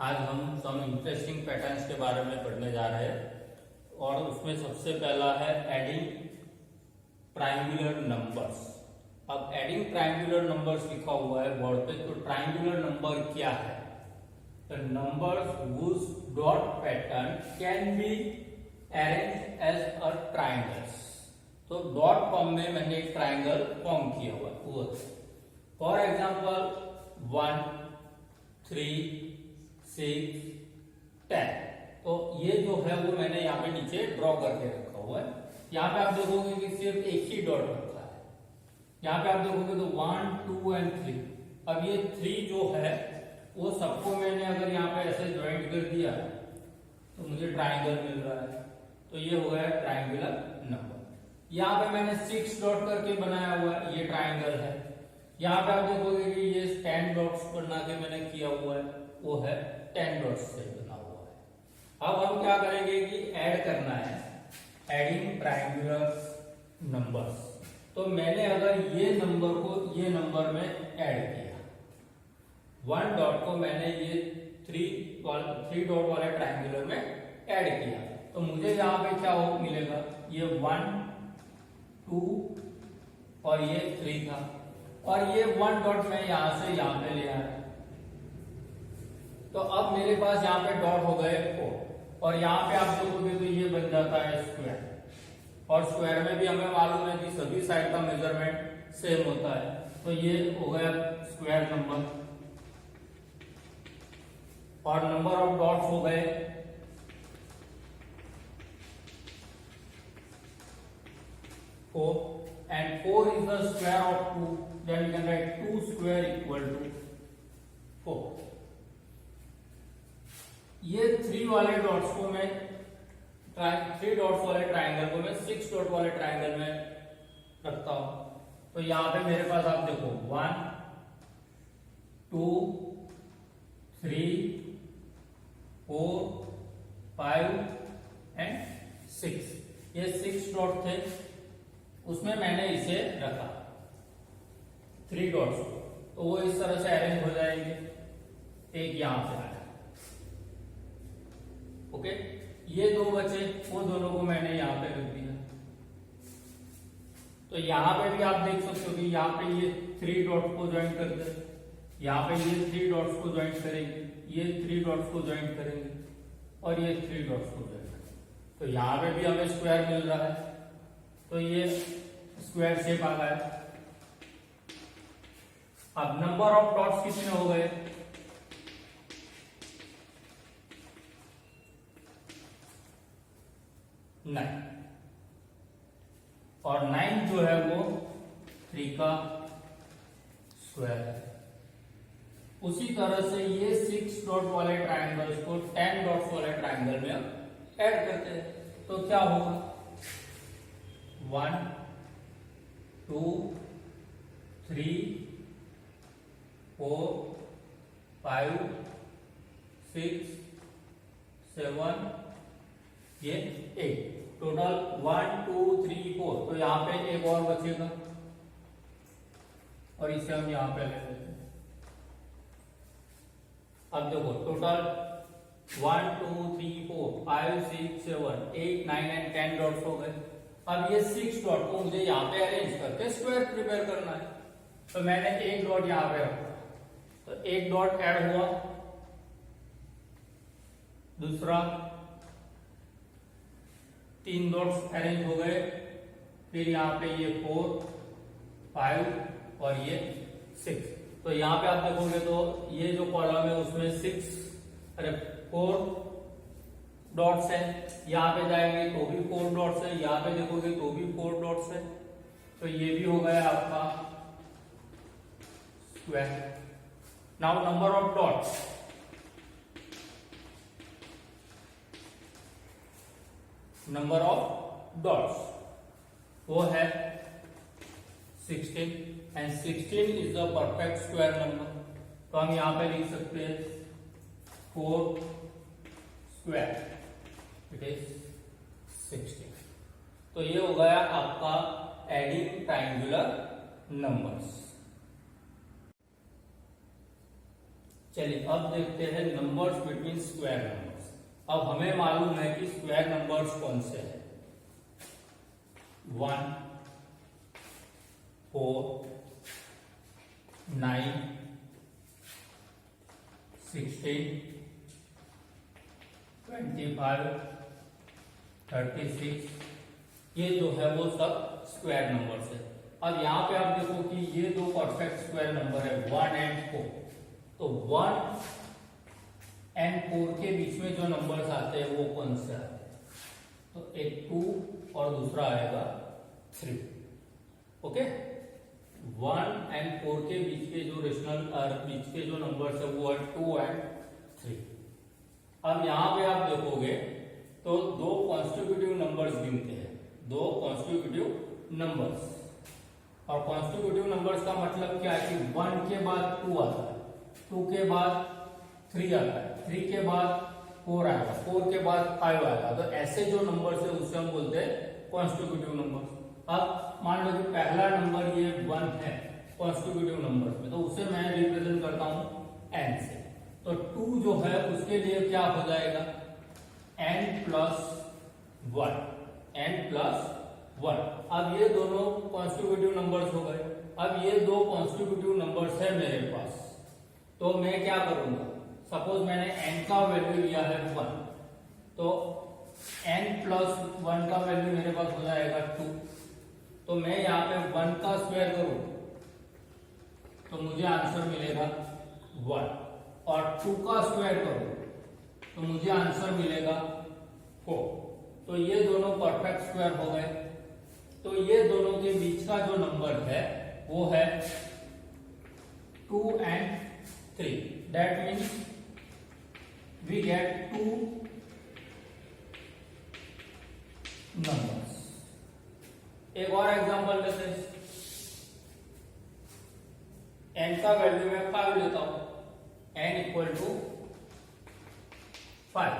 आज हम some interesting patterns के बारे में पढ़ने जा रहे हैं और उसमें सबसे पहला है एडिंग ट्रायंगुलर नंबर्स। अब एडिंग ट्रायंगुलर नंबर्स लिखा हुआ है बोर्ड पे, तो ट्रायंगुलर नंबर क्या है? The numbers whose dot pattern can be arranged as a triangles। तो डॉट फॉर्म में मैंने एक ट्रायंगल फॉर्म किया हुआ है वो। For example 1, 3, 6, 10। तो ये जो है वो मैंने यहाँ पे नीचे ड्रॉ करके रखा हुआ है। यहाँ पे आप देखोगे कि सिर्फ एक ही डॉट रखा है। यहाँ पे आप देखोगे तो 1, 2 एंड 3। अब ये 3 जो है वो सबको मैंने अगर यहाँ पे ऐसे ज्वाइंट कर दिया तो मुझे ट्राइंगल मिल रहा है। तो ये हो गया ट्राइंगुलर नंबर। यहाँ पे मैंने 6 डॉट करके बनाया हुआ है, ये ट्राइंगल है। यहाँ पे आप देखोगे कि ये 10 डॉट्स बना के मैंने किया हुआ है, वो है 10 डॉट्स से बना हुआ है। अब हम क्या करेंगे कि ऐड करना है, एडिंग ट्रायंगुलर नंबर्स। तो मैंने अगर ये नंबर को ये नंबर में ऐड किया, 1 डॉट को मैंने ये 3 डॉट वाले ट्रायंगुलर में ऐड किया, तो मुझे यहाँ पे क्या हो मिलेगा? ये 1, 2 और ये 3 था, और ये 1 डॉट मैं यहां से यहां पे ले आया। तो अब मेरे पास यहाँ पे डॉट हो गए 4, और यहाँ पे आप देखोगे तो ये बन जाता है स्क्वायर। और स्क्वायर में भी हमें मालूम है कि सभी साइड का मेजरमेंट सेम होता है, तो ये हो गया स्क्वायर नंबर। और नंबर ऑफ डॉट्स हो गए 4, and 4 is the square of 2, then we can write 2 square equal to 4। ये 3 वाले डॉट्स को मैं 3 डॉट्स वाले ट्राइंगल को मैं 6 डॉट वाले ट्राइंगल में रखता हूं। तो यहां पे मेरे पास आप देखो 1, 2, 3, 4, 5 एंड 6। ये 6 डॉट थे, उसमें मैंने इसे रखा 3 डॉट्स को, तो वो इस तरह से अरेंज हो जाएंगे। एक यहां से आया, ओके। ये 2 बचे, वो दोनों को मैंने यहां पे रख दिया। तो यहां पे भी आप देख सकते हो कि यहाँ पे ये 3 डॉट्स को ज्वाइन कर दे, यहाँ पे ये 3 डॉट्स को ज्वाइन करेंगे, ये 3 डॉट्स को ज्वाइन करेंगे, और ये 3 डॉट्स को ज्वाइन करेंगे। तो यहाँ पे भी हमें स्क्वायर मिल रहा है, तो ये स्क्वायर शेप आ गया। अब नंबर ऑफ डॉट्स कितने हो गए? 9, और 9 जो है वो 3 का स्क्वायर है। उसी तरह से ये 6 डॉट वाले ट्रायंगल्स को 10 डॉट्स वाले ट्रायंगल में ऐड करते हैं, तो क्या होगा? 1, 2, 3, 4, 5, 6, 7, ये 8। टोटल 1, 2, 3, 4। तो यहाँ पे एक और बचेगा, और इसे हम यहाँ पे ले लेते हैं। अब देखो टोटल 1, 2, 3, 4, 5, 6, 7, 8, 9 एंड 10 डॉट्स हो गए। अब ये 6 डॉट को मुझे यहाँ पे अरेंज करके स्क्वायर प्रिपेयर करना है, तो मैंने एक डॉट यहाँ पे रखा, तो एक डॉट ऐड हुआ, दूसरा 3 डॉट्स अरेंज हो गए, फिर यहाँ पे ये 4, 5 और ये 6। तो यहाँ पे आप देखोगे तो ये जो कॉलम है उसमें 4 डॉट्स है, यहाँ पे जाएंगे तो भी 4 डॉट्स है, यहाँ पे देखोगे तो भी 4 डॉट्स है। तो ये भी हो गया आपका square. Now number of dots, number of dots वो है 16, and 16 is the perfect square number. तो हम यहां पे लिख सकते हैं 4 स्क्वायर, इट इज 16। तो ये हो गया आपका एडिंग ट्रायंगुलर नंबर्स। चलिए अब देखते हैं नंबर्स बिटवीन स्क्वायर नंबर्स। अब हमें मालूम है कि स्क्वायर नंबर्स कौन से हैं। 1, 4, 9, 16, 25, 36, ये जो है वो सब स्क्वायर नंबर्स है। अब यहाँ पे आप देखो कि ये दो परफेक्ट स्क्वायर नंबर है 1 एंड 4। तो 1 एंड 4 के बीच में जो नंबर्स आते हैं वो कौन से आते हैं? तो एक 2 और दूसरा आएगा 3। ओके, 1 एंड 4 के बीच के जो रेशनल बीच के जो नंबर्स है वो है 2 एंड 3। अब यहाँ पे आप देखोगे तो दो कॉन्स्टिट्यूटिव नंबर्स गिनते हैं, दो कॉन्स्टिट्यूटिव नंबर्स। और कॉन्स्टिट्यूटिव नंबर्स का मतलब क्या है कि 1 के बाद 2 आता है, 2 के बाद 3 आता है, 3 के बाद 4 आएगा, 4 के बाद 5 आएगा। तो ऐसे जो नंबर्स है उससे हम बोलते हैं कॉन्स्टिट्यूटिव नंबर्स। अब मान लो कि पहला नंबर ये 1 है कॉन्स्टिट्यूटिव नंबर्स में, तो उसे मैं रिप्रेजेंट करता हूं n से। तो 2 जो है उसके लिए क्या हो जाएगा n प्लस 1, n प्लस 1। अब ये दोनों कॉन्स्टिट्यूटिव नंबर्स हो गए। अब ये दो कॉन्स्टिट्यूटिव नंबर्स है मेरे पास, तो मैं क्या करूंगा, सपोज मैंने n का वैल्यू लिया है 1, तो n प्लस 1 का वैल्यू मेरे पास हो जाएगा 2। तो मैं यहाँ पे 1 का स्क्वायर करूं तो मुझे आंसर मिलेगा 1, और 2 का स्क्वायर करूं तो मुझे आंसर मिलेगा 4। तो ये दोनों परफेक्ट स्क्वायर हो गए। तो ये दोनों के बीच का जो नंबर है वो है 2 and 3। That means we get 2 numbers. एक और एग्जांपल लेते हैं। n का वैल्यू मैं 5 लेता हूं, n इक्वल टू 5।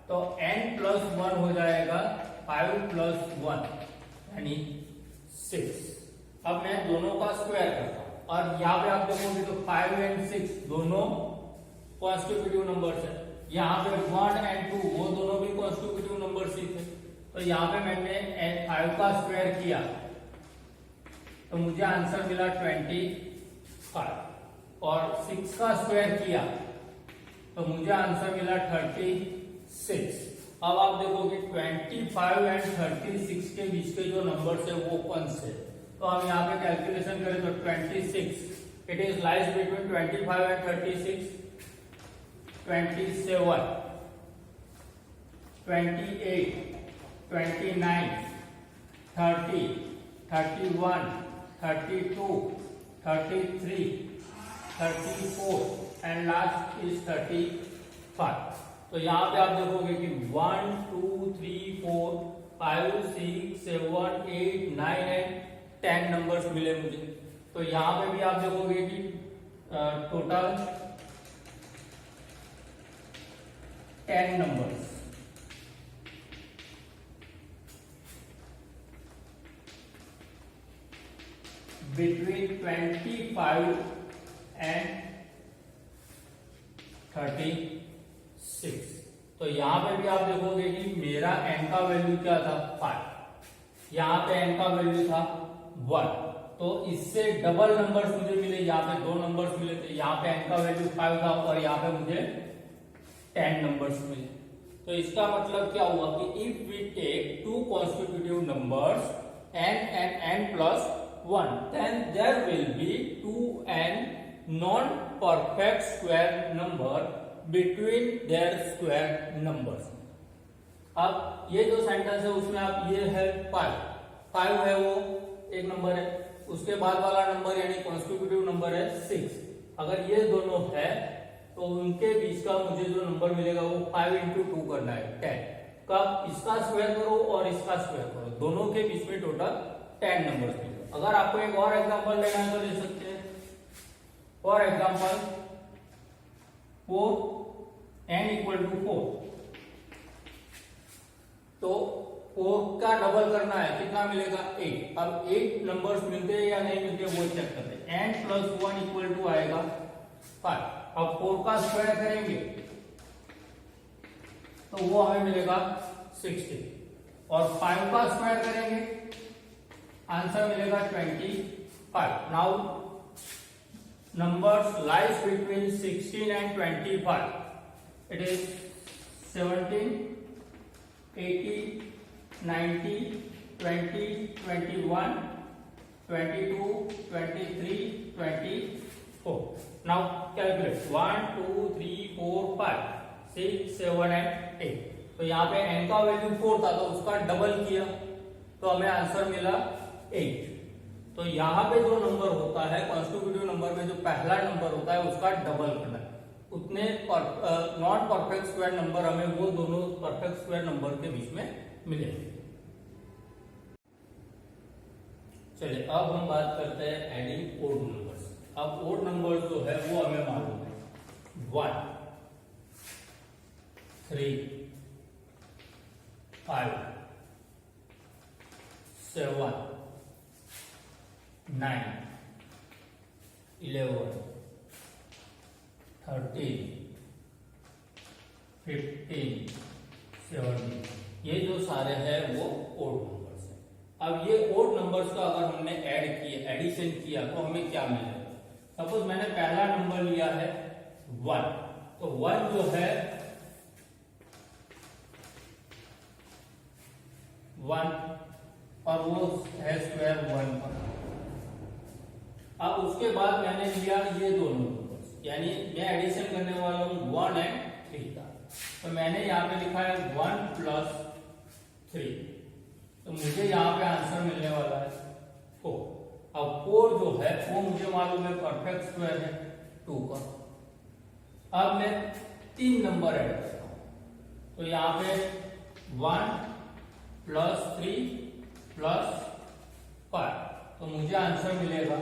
तो n प्लस 1 हो जाएगा 5 प्लस 1 यानी 6। अब मैं दोनों का स्क्वायर करता हूं, और यहाँ पे आप देखोगे तो 5 एंड 6 दोनों कॉन्स्टिट्यूटिव नंबर्स है। यहाँ पे 1 एंड 2 वो दोनों भी कॉन्स्टिट्यूटिव नंबर्स ही थे। तो यहाँ पे मैंने 5 का स्क्वायर किया तो मुझे आंसर मिला 25, और 6 का स्क्वायर किया तो मुझे आंसर मिला 36। अब आप देखोगे 25 एंड 36 के बीच के जो नंबर्स है वो कौन से? तो हम यहाँ पे कैलकुलेशन करें तो 26 it is lies between 25 and 36, 27, 28, 29, 30, 31, 32, 33, 34 and last is 35। तो यहाँ पे आप देखोगे कि 1, 2, 3, 4, 5, 6, 7, 8, 9 एंड 10 नंबर्स मिले मुझे। तो यहाँ पे भी आप देखोगे कि टोटल 10 नंबर्स। Between 25 and 36। तो यहां पे भी आप देखोगे कि मेरा n का वैल्यू क्या था 5, यहाँ पे n का वैल्यू था 1। तो इससे डबल नंबर्स मुझे मिले, यहाँ पे 2 नंबर्स मिले थे, यहाँ पे n का वैल्यू 5 था और यहाँ पे मुझे 10 नंबर्स मिले। तो इसका मतलब क्या हुआ कि if we take 2 constitutive numbers n and n plus 1, then there will be 2 and non-perfect square number between their square numbers। अब ये जो सेंटेंस है उसमें आप ये है 5 है वो एक नंबर है, उसके बाद वाला नंबर यानी कॉन्स्टिट्यूटिव नंबर है 6। अगर ये दोनों है तो उनके बीच का मुझे जो नंबर मिलेगा वो 5 into 2 करना है 10। कब? इसका स्क्वायर करो और इसका स्क्वायर करो, दोनों के बीच में टोटल 10 नंबर्स मिलेगा। अगर आपको एक और एग्जांपल लेना है तो ले सकते हैं। For example 4 n equal to 4, तो 4 का डबल करना है, कितना मिलेगा 8। अब 8 नंबर्स मिलते हैं या नहीं मिलते वो चेक करते हैं। n प्लस 1 इक्वल टू आएगा 5। अब 4 का स्क्वायर करेंगे तो वो हमें मिलेगा 60 और 5 का स्क्वायर करेंगे आंसर मिलेगा 25। Now numbers lies between 16 and 25. It is 17, 18, 19, 20, 21, 22, 23, 24. Now calculate 1, 2, 3, 4, 5, 6, 7 and 8. तो यहाँ पे n का वैल्यू 4 था तो उसका डबल किया तो हमें आंसर मिला 8। तो यहाँ पे जो नंबर होता है कॉन्स्टिट्यूटिव नंबर में जो पहला नंबर होता है उसका डबल करना है। उतने नॉन परफेक्ट स्क्वायर नंबर हमें वो दोनों परफेक्ट स्क्वायर नंबर के बीच में मिलेंगे। चलिए अब हम बात करते हैं एडिंग ओड नंबर्स। अब ओड नंबर जो है वो हमें मालूम है 1, 3, 5, 7, 9, 11, 13, 15, 17 ये जो सारे हैं वो ओड नंबर्स हैं। अब ये ओड नंबर्स का अगर हमने ऐड किया एडिशन किया तो हमें क्या मिलेगा। सपोज मैंने पहला नंबर लिया है 1 तो 1 जो है 1 और वो है स्क्वायर 1 पर। अब उसके बाद मैंने लिया ये दोनों नंबर्स यानी मैं एडिशन करने वाला हूं 1 एंड 3 का। तो मैंने यहाँ पे लिखा है 1 प्लस 3 तो मुझे यहाँ पे आंसर मिलने वाला है 4। अब 4 जो है वो मुझे मालूम है परफेक्ट स्क्वायर है 2 का। अब मैं 3 नंबर ऐड करता हूं तो यहाँ पे 1 प्लस 3 प्लस 5 तो मुझे आंसर मिलेगा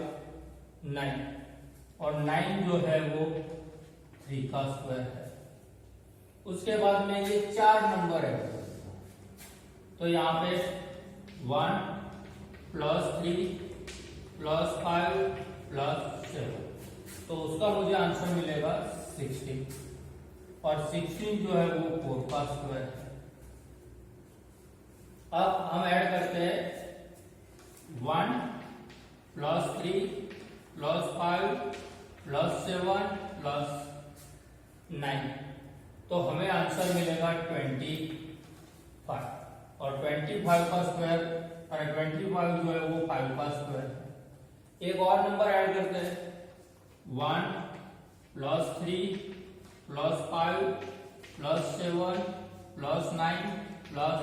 9 और 9 जो है वो 3 का स्क्वायर है। उसके बाद में ये 4 नंबर है तो यहाँ पे 1 प्लस 3 प्लस 5 प्लस 7 तो उसका मुझे आंसर मिलेगा 16 और 16 जो है वो 4 का स्क्वायर है। अब हम ऐड करते हैं 1 प्लस 3 प्लस 5 प्लस 7 प्लस 9 तो हमें आंसर मिलेगा 25 और 25 का स्क्वायर और 25 जो है वो 5 का स्क्वायर है। एक और नंबर ऐड करते हैं 1 plus 3 plus 5 plus 7 plus 9 plus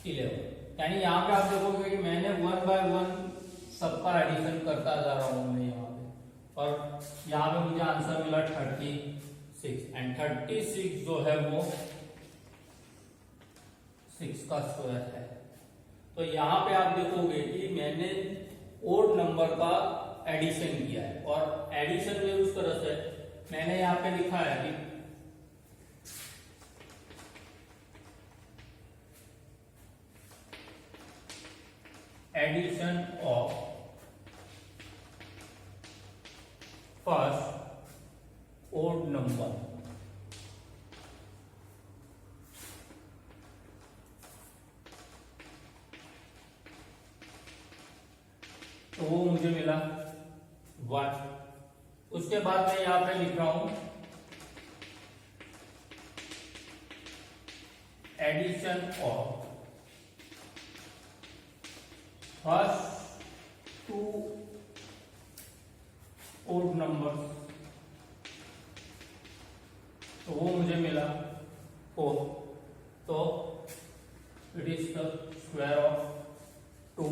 11 यानी यहाँ पे आप देखोगे कि मैंने 1 बाय 1 सबका एडिशन करता जा रहा हूं मैं यहाँ पे और यहाँ पे मुझे आंसर मिला 36 एंड 36 जो है वो 6 का स्क्वायर है। तो यहाँ पे आप देखोगे कि मैंने ओड नंबर का एडिशन किया है और एडिशन में उस तरह से मैंने यहाँ पे लिखा है कि addition of first odd number तो वो मुझे मिला 1। उसके बाद मैं यहां पे लिख रहा हूं addition of first 2 odd numbers तो वो मुझे मिला 4। तो it is the square of 2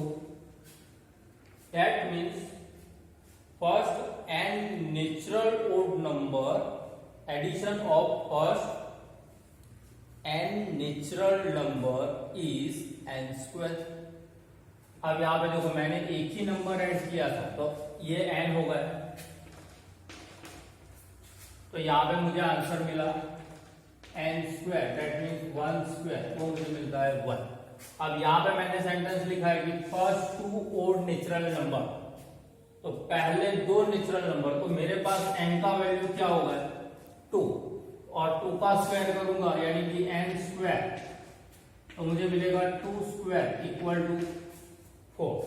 that means first and natural odd number addition of first and natural number is n square. अब यहां पे देखो मैंने एक ही नंबर ऐड किया था तो ये n हो गया तो यहां पे मुझे आंसर मिला n square that means 1 square वो मुझे मिलता है 1। अब यहां पे मैंने सेंटेंस लिखा है कि फर्स्ट 2 ओड नेचुरल नंबर तो पहले दो नेचुरल नंबर, तो मेरे पास n का वैल्यू क्या होगा 2, और 2 का स्क्वायर करूंगा यानी कि n स्क्वायर, तो मुझे मिलेगा 2 square equal to 4।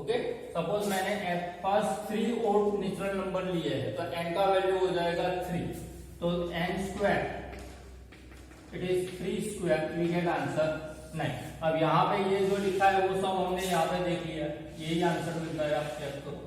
Okay, suppose मैंने पास 3 और नेचुरल नंबर लिए हैं, तो n का वैल्यू हो जाएगा 3, तो n square it is 3 square, we get answer 9। अब यहाँ पे ये जो लिखा है वो सब हमने यहाँ पे देख लिया, यही आंसर मिलता है, आप चेक करो।